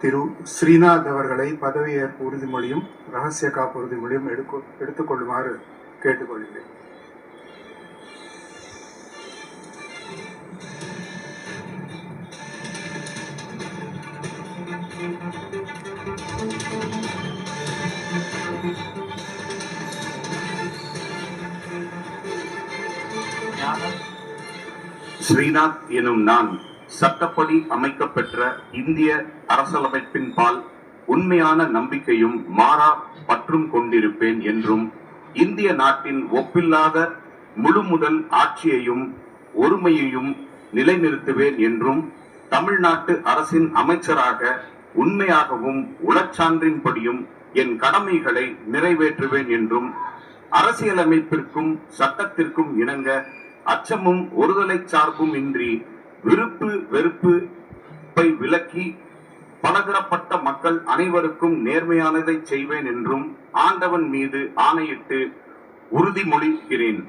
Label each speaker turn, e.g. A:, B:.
A: திரு ஸ்ரீநாத் அவர்களை பதவியேற்பு உறுதிமொழியும் ரகசிய காப்பு உறுதிமொழியும் எடுத்துக்கொள்ளுமாறு கேட்டுக்கொள்கிறேன்.
B: ஸ்ரீநாத் எனும் நான் சட்டப்படி அமைக்கப்பெற்ற இந்திய அரசியலமைப்பின் பால் உண்மையான நம்பிக்கையும் மாறா பற்றும் கொண்டிருப்பேன் என்றும் இந்திய நாட்டின் ஒப்பில்லாத முழுமுதல் ஆட்சியையும் ஒருமையையும் நிலைநிறுத்துவேன் என்றும் தமிழ்நாட்டு அரசின் அமைச்சராக உண்மையாகவும் உளச்சான்றின்படியும் என் கடமைகளை நிறைவேற்றுவேன் என்றும் அரசியலமைப்பிற்கும் சட்டத்திற்கும் இணங்க அச்சமும் ஒருதலை சார்பும் இன்றி விருப்பு வெறுப்பை விலக்கி பலதரப்பட்ட மக்கள் அனைவருக்கும் நேர்மையானதை செய்வேன் என்றும் ஆண்டவன் மீது ஆணையிட்டு உறுதிமொழிகிறேன்.